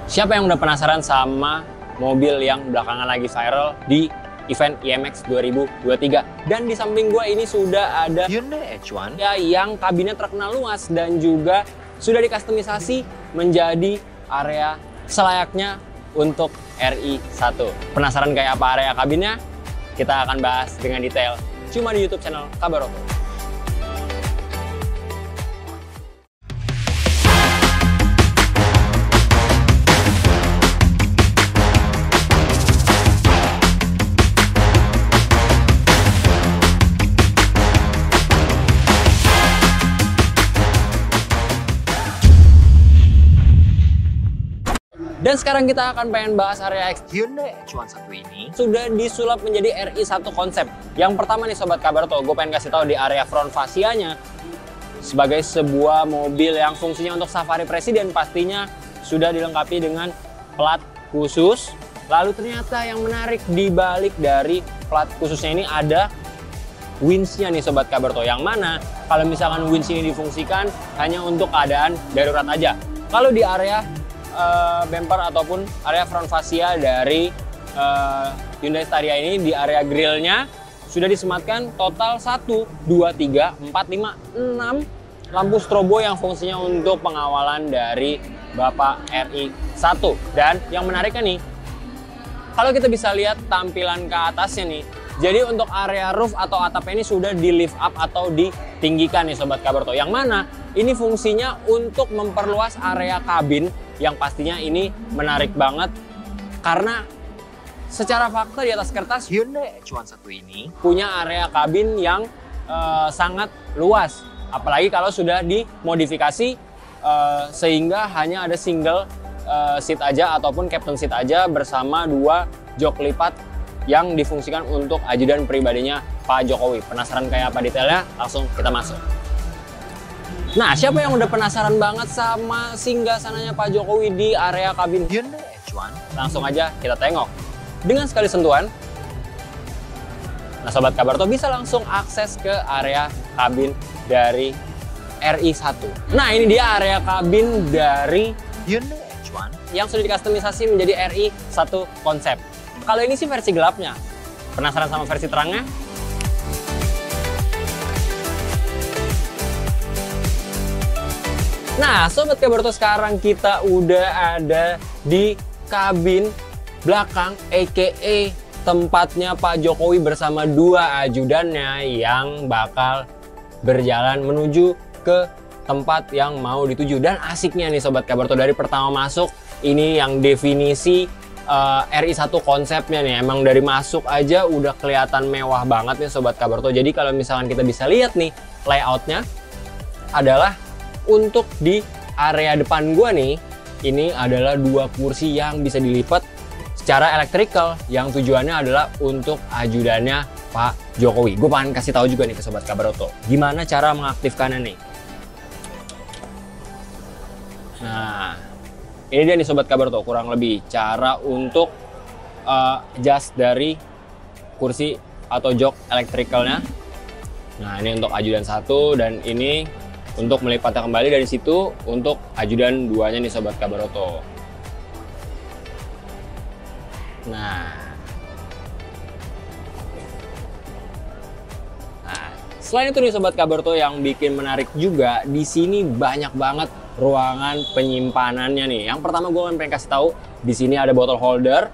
Siapa yang udah penasaran sama mobil yang belakangan lagi viral di event IMX 2023? Dan di samping gua ini sudah ada Hyundai H1 ya yang kabinnya terkenal luas dan juga sudah dikustomisasi menjadi area selayaknya untuk RI1. Penasaran kayak apa area kabinnya? Kita akan bahas dengan detail cuma di YouTube channel Kabar Auto. Dan sekarang kita akan pengen bahas area Hyundai H1 ini sudah disulap menjadi RI1 konsep. Yang pertama nih Sobat Kabar Auto, gue pengen kasih tahu di area front fascianya sebagai sebuah mobil yang fungsinya untuk safari presiden pastinya sudah dilengkapi dengan plat khusus. Lalu ternyata yang menarik di balik dari plat khususnya ini ada winch-nya nih Sobat Kabar Auto, yang mana kalau misalkan winch ini difungsikan hanya untuk keadaan darurat aja. Kalau di area bumper ataupun area front fascia dari Hyundai Staria ini, di area grillnya sudah disematkan total 1, 2, 3, 4, 5, 6 lampu strobo yang fungsinya untuk pengawalan dari Bapak RI1. Dan yang menariknya nih, kalau kita bisa lihat tampilan ke atasnya nih, jadi untuk area roof atau atapnya ini sudah di lift up atau ditinggikan nih Sobat Kabar Auto, yang mana ini fungsinya untuk memperluas area kabin, yang pastinya ini menarik banget karena secara fakta di atas kertas Hyundai H1 ini punya area kabin yang sangat luas, apalagi kalau sudah dimodifikasi sehingga hanya ada single seat aja ataupun captain seat aja bersama 2 jok lipat yang difungsikan untuk ajudan pribadinya Pak Jokowi. Penasaran kayak apa detailnya? Langsung kita masuk. Nah, siapa yang udah penasaran banget sama singgasananya Pak Jokowi di area kabin Hyundai H1? Langsung aja kita tengok. Dengan sekali sentuhan, nah Sobat Kabar Auto bisa langsung akses ke area kabin dari RI1. Nah, ini dia area kabin dari Hyundai H1 yang sudah dikustomisasi menjadi RI1 konsep. Kalau ini sih versi gelapnya. Penasaran sama versi terangnya? Nah, Sobat Kabar Auto, sekarang kita udah ada di kabin belakang, aka tempatnya Pak Jokowi bersama 2 ajudannya yang bakal berjalan menuju ke tempat yang mau dituju. Dan asiknya nih Sobat Kabar Auto, dari pertama masuk, ini yang definisi RI1 konsepnya nih, emang dari masuk aja udah kelihatan mewah banget nih Sobat Kabar Auto. Jadi kalau misalkan kita bisa lihat nih, layoutnya adalah untuk di area depan gua nih, ini adalah 2 kursi yang bisa dilipat secara elektrikal, yang tujuannya adalah untuk ajudannya Pak Jokowi. Gue pengen kasih tahu juga nih ke Sobat Kabar Auto, gimana cara mengaktifkannya nih. Nah, ini dia nih Sobat Kabar Auto, kurang lebih cara untuk adjust dari kursi atau jok elektrikalnya. Nah, ini untuk ajudan 1 dan ini untuk melipatnya kembali dari situ untuk ajudan 2-nya nih Sobat Kabar Auto. Nah, selain itu nih Sobat Kabar Auto, yang bikin menarik juga di sini banyak banget ruangan penyimpanannya nih. Yang pertama gue pengen kasih tahu, di sini ada bottle holder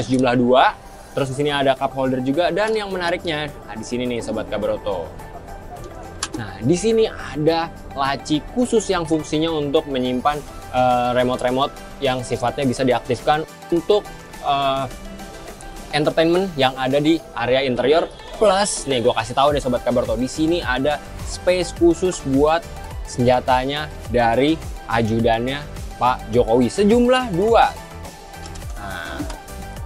sejumlah 2, terus di sini ada cup holder juga, dan yang menariknya di sini nih Sobat Kabar Auto. Nah, di sini ada laci khusus yang fungsinya untuk menyimpan remote-remote yang sifatnya bisa diaktifkan untuk entertainment yang ada di area interior. Plus, nih gue kasih tahu deh Sobat Kabar Auto, di sini ada space khusus buat senjatanya dari ajudannya Pak Jokowi, sejumlah 2. Nah,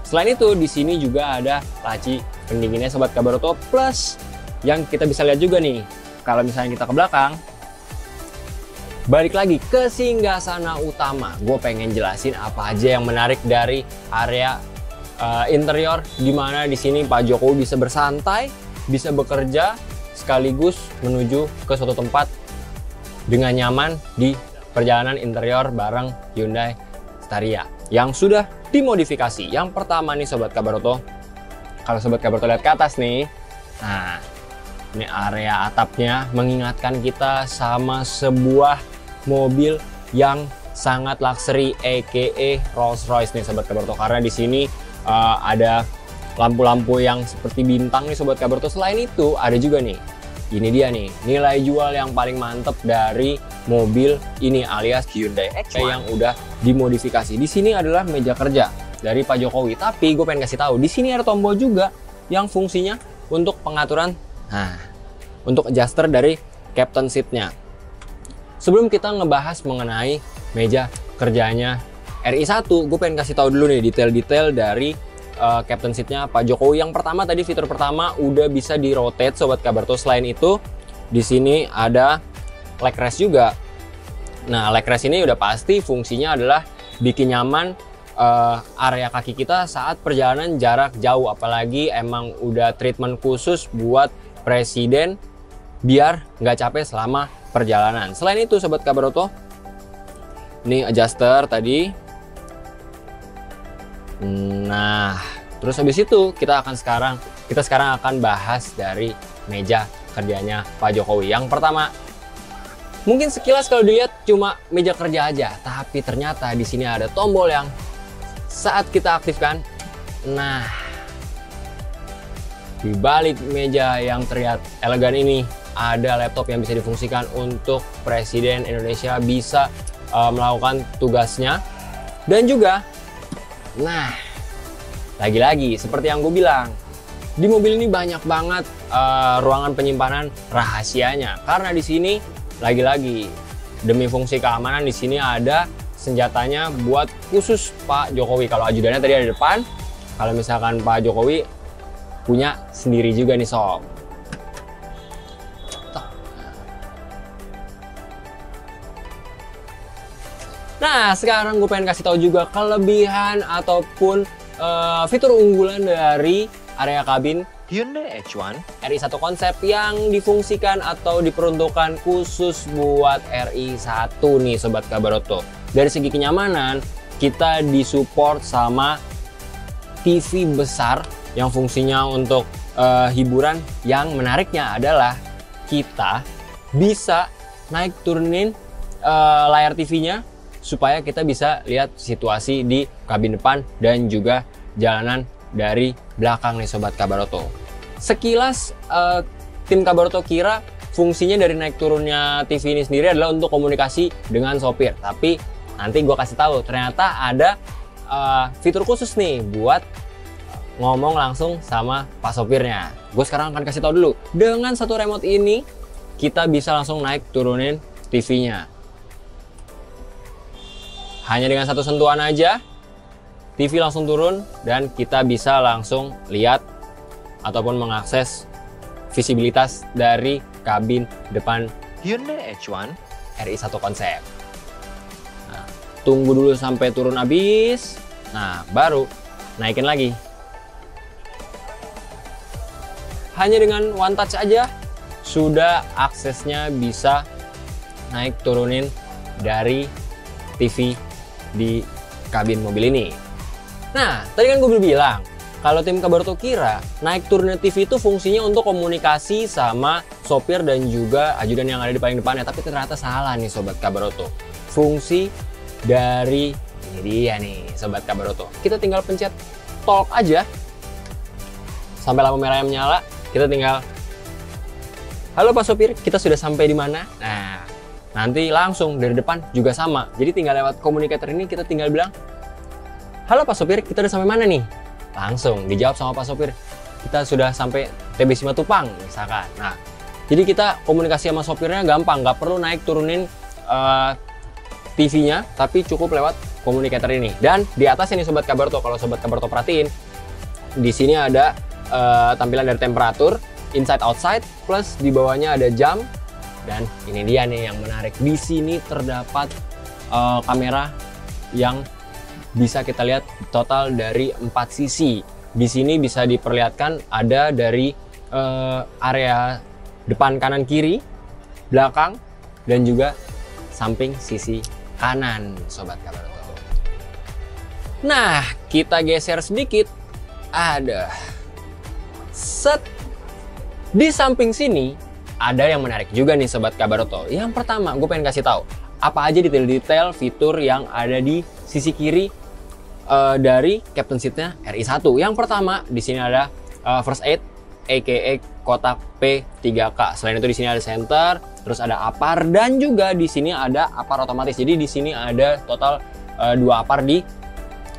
selain itu di sini juga ada laci pendinginnya Sobat Kabar Auto. Plus, yang kita bisa lihat juga nih, kalau misalnya kita ke belakang, balik lagi ke singgasana utama, gue pengen jelasin apa aja yang menarik dari area interior, dimana di sini Pak Jokowi bisa bersantai, bisa bekerja, sekaligus menuju ke suatu tempat dengan nyaman di perjalanan interior bareng Hyundai Staria. yang sudah dimodifikasi. Yang pertama nih Sobat Kabaroto, kalau Sobat Kabaroto lihat ke atas nih, nah ini area atapnya mengingatkan kita sama sebuah mobil yang sangat luxury, aka Rolls Royce nih Sobat Kabaroto, karena di sini ada lampu-lampu yang seperti bintang nih Sobat Kabaroto. Selain itu ada juga nih, ini dia nih nilai jual yang paling mantep dari mobil ini alias Hyundai X1 yang udah dimodifikasi. Di sini adalah meja kerja dari Pak Jokowi, tapi gue pengen kasih tahu di sini ada tombol juga yang fungsinya untuk pengaturan, untuk adjuster dari captain seatnya. Sebelum kita ngebahas mengenai meja kerjanya RI1, gue pengen kasih tahu dulu nih detail-detail dari captain seatnya Pak Jokowi. Yang pertama tadi, fitur pertama udah bisa di rotate Sobat Kabaroto. Selain itu di sini ada leg rest juga. Nah, leg rest ini udah pasti fungsinya adalah bikin nyaman area kaki kita saat perjalanan jarak jauh, apalagi emang udah treatment khusus buat presiden biar nggak capek selama perjalanan. Selain itu Sobat Kabaroto, ini adjuster tadi. Nah, terus habis itu kita sekarang akan bahas dari meja kerjanya Pak Jokowi. Yang pertama, mungkin sekilas kalau dilihat cuma meja kerja aja, tapi ternyata di sini ada tombol yang saat kita aktifkan, nah di balik meja yang terlihat elegan ini ada laptop yang bisa difungsikan untuk Presiden Indonesia bisa melakukan tugasnya. Dan juga, nah lagi-lagi seperti yang gue bilang, di mobil ini banyak banget ruangan penyimpanan rahasianya, karena di sini lagi-lagi demi fungsi keamanan di sini ada senjatanya buat khusus Pak Jokowi. Kalau ajudannya tadi ada di depan, kalau misalkan Pak Jokowi punya sendiri juga nih sob. Nah, sekarang gue pengen kasih tahu juga kelebihan ataupun fitur unggulan dari area kabin Hyundai H1 RI1 konsep yang difungsikan atau diperuntukkan khusus buat RI1 nih Sobat Kabaroto. Dari segi kenyamanan, kita disupport sama TV besar yang fungsinya untuk hiburan. Yang menariknya adalah kita bisa naik turunin layar TV-nya supaya kita bisa lihat situasi di kabin depan dan juga jalanan dari belakang nih Sobat Kabaroto. Sekilas tim Kabaroto kira fungsinya dari naik turunnya TV ini sendiri adalah untuk komunikasi dengan sopir, tapi nanti gue kasih tahu ternyata ada fitur khusus nih buat ngomong langsung sama Pak sopirnya. Gue sekarang akan kasih tahu dulu. Dengan satu remote ini kita bisa langsung naik turunin TV-nya. Hanya dengan satu sentuhan aja TV langsung turun dan kita bisa langsung lihat ataupun mengakses visibilitas dari kabin depan Hyundai H1 RI1 konsep. Nah, tunggu dulu sampai turun habis. Nah, baru naikin lagi. Hanya dengan one touch aja sudah aksesnya bisa naik turunin dari TV di kabin mobil ini. Nah, tadi kan gue bilang kalau tim Kabaroto kira naik turunnya TV itu fungsinya untuk komunikasi sama sopir dan juga ajudan yang ada di paling depannya, tapi ternyata salah nih Sobat Kabaroto. Fungsi dari ini dia nih Sobat Kabaroto. Kita tinggal pencet talk aja sampai lampu merahnya menyala. Kita tinggal, halo Pak sopir, kita sudah sampai di mana? Nah, nanti langsung dari depan juga sama. Jadi tinggal lewat komunikator ini kita tinggal bilang, halo Pak sopir, kita udah sampai mana nih? Langsung dijawab sama Pak sopir, kita sudah sampai TB Simatupang misalkan. Nah, jadi kita komunikasi sama sopirnya gampang, nggak perlu naik turunin TV-nya, tapi cukup lewat komunikator ini. Dan di atas ini Sobat Kabaroto, kalau Sobat Kabaroto perhatiin, di sini ada tampilan dari temperatur, inside outside, plus di bawahnya ada jam. Dan ini dia nih yang menarik, di sini terdapat kamera yang bisa kita lihat total dari 4 sisi. Di sini bisa diperlihatkan ada dari area depan, kanan, kiri, belakang, dan juga samping sisi kanan Sobat Kabaroto. Nah, kita geser sedikit. Ada set. Di samping sini ada yang menarik juga nih Sobat Kabaroto. Yang pertama, gue pengen kasih tahu apa aja detail-detail fitur yang ada di sisi kiri dari captain seatnya RI1. Yang pertama, di sini ada first aid, aka kotak P3K. Selain itu di sini ada center, terus ada apar, dan juga di sini ada apar otomatis. Jadi di sini ada total 2 apar di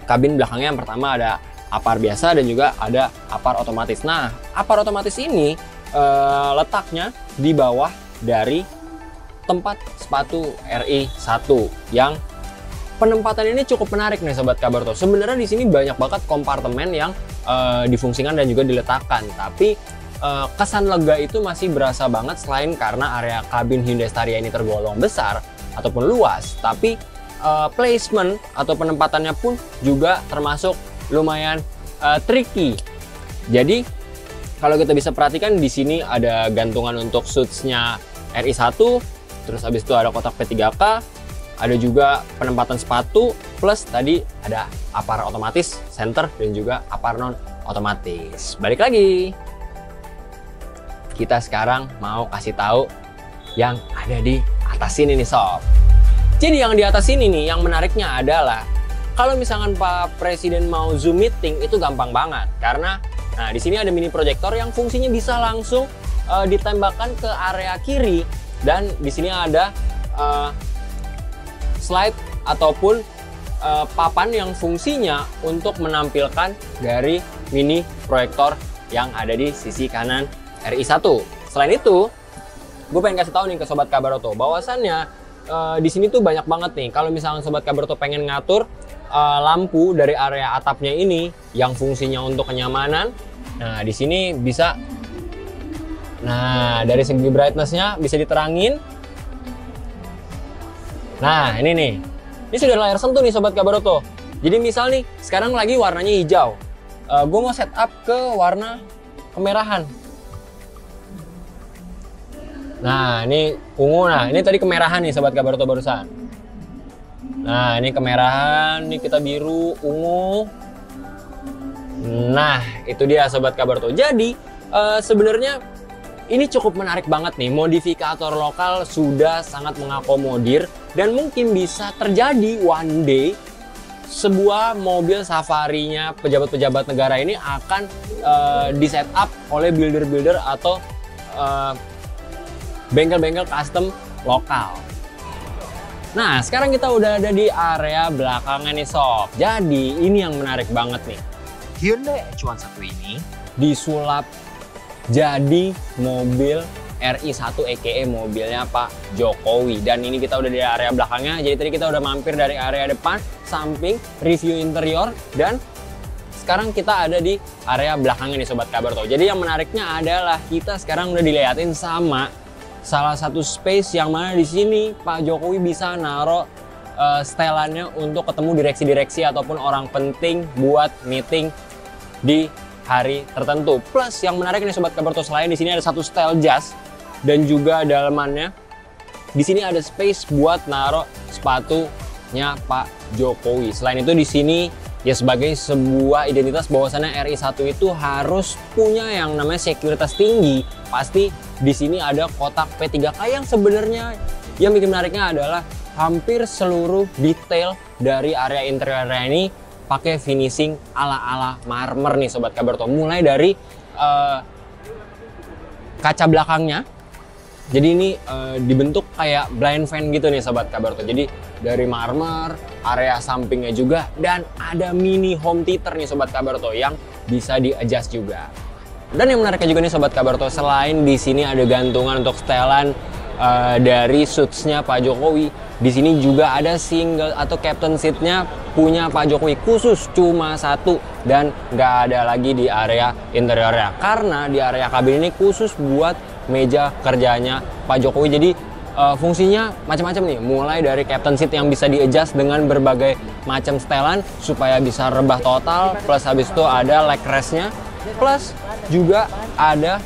kabin belakangnya. Yang pertama ada apar biasa dan juga ada apar otomatis. Nah, apar otomatis ini letaknya di bawah dari tempat sepatu RI1 yang penempatan ini cukup menarik nih Sobat Kabaroto. Sebenarnya di sini banyak banget kompartemen yang difungsikan dan juga diletakkan, tapi kesan lega itu masih berasa banget selain karena area kabin Hyundai Staria ini tergolong besar ataupun luas, tapi placement atau penempatannya pun juga termasuk lumayan tricky. Jadi kalau kita bisa perhatikan di sini ada gantungan untuk suitsnya RI1, terus habis itu ada kotak P3K, ada juga penempatan sepatu, plus tadi ada apar otomatis, center, dan juga apar non otomatis. Balik lagi, kita sekarang mau kasih tahu yang ada di atas sini nih Sob. Jadi yang di atas sini nih, yang menariknya adalah kalau misalkan Pak Presiden mau Zoom meeting itu gampang banget, karena nah di sini ada mini proyektor yang fungsinya bisa langsung ditembakkan ke area kiri, dan di sini ada slide ataupun papan yang fungsinya untuk menampilkan dari mini proyektor yang ada di sisi kanan RI1. Selain itu, gue pengen kasih tahu nih ke Sobat Kabaroto bahwasannya di sini tuh banyak banget nih. Kalau misalnya Sobat Kabaroto pengen ngatur lampu dari area atapnya ini yang fungsinya untuk kenyamanan, nah di sini bisa. Nah, dari segi brightness-nya bisa diterangin. Nah, ini nih. Ini sudah layar sentuh nih Sobat Kabaroto. Jadi misal nih, sekarang lagi warnanya hijau. Gue mau setup ke warna kemerahan. Nah, ini ungu. Nah, ini tadi kemerahan nih Sobat Kabaroto barusan. Nah, ini kemerahan, ini kita biru, ungu. Nah, itu dia Sobat Kabaroto. Jadi, sebenarnya ini cukup menarik banget nih. Modifikator lokal sudah sangat mengakomodir dan mungkin bisa terjadi one day sebuah mobil safarinya pejabat-pejabat negara ini akan di setup oleh builder-builder atau bengkel-bengkel custom lokal. Nah, sekarang kita udah ada di area belakangnya nih Sob. Jadi, ini yang menarik banget nih. Hyundai H1 ini disulap jadi mobil RI1 aka mobilnya Pak Jokowi. Dan ini kita udah di area belakangnya. Jadi tadi kita udah mampir dari area depan, samping, review interior, dan sekarang kita ada di area belakangnya nih Sobat Kabaroto. Jadi yang menariknya adalah kita sekarang udah dilihatin sama salah satu space yang mana di sini Pak Jokowi bisa naruh setelannya untuk ketemu direksi-direksi ataupun orang penting buat meeting di hari tertentu. Plus yang menarik nih Sobat Kabaroto, selain di sini ada satu setel jas dan juga dalamannya di sini ada space buat naruh sepatunya Pak Jokowi. Selain itu di sini ya sebagai sebuah identitas bahwasannya RI1 itu harus punya yang namanya sekuritas tinggi. Pasti di sini ada kotak P3K yang sebenarnya yang bikin menariknya adalah hampir seluruh detail dari area interiornya ini pakai finishing ala-ala marmer nih Sobat Kabaroto. Mulai dari kaca belakangnya. Jadi ini dibentuk kayak blind fan gitu nih Sobat Kabaroto. Jadi dari marmer, area sampingnya juga, dan ada mini home theater nih Sobat Kabaroto yang bisa di-adjust juga. Dan yang menariknya juga nih Sobat Kabaroto, selain di sini ada gantungan untuk setelan dari suitsnya Pak Jokowi, di sini juga ada single atau captain seatnya punya Pak Jokowi khusus cuma satu dan nggak ada lagi di area interiornya, karena di area kabin ini khusus buat meja kerjanya Pak Jokowi. Jadi fungsinya macam-macam nih, mulai dari captain seat yang bisa di-adjust dengan berbagai macam setelan supaya bisa rebah total, plus habis itu ada leg restnya, plus juga ada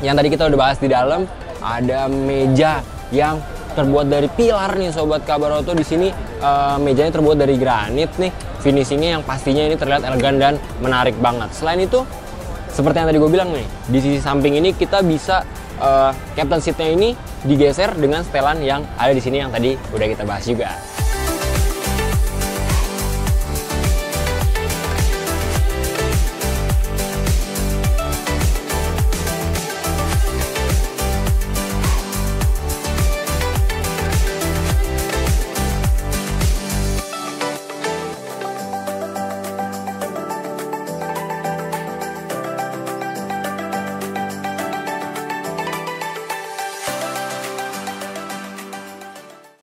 yang tadi kita udah bahas di dalam, ada meja yang terbuat dari pilar nih Sobat Kabaroto. Di sini mejanya terbuat dari granit nih, finishingnya yang pastinya ini terlihat elegan dan menarik banget. Selain itu, seperti yang tadi gue bilang nih, di sisi samping ini kita bisa captain seatnya ini digeser dengan setelan yang ada di sini yang tadi udah kita bahas juga.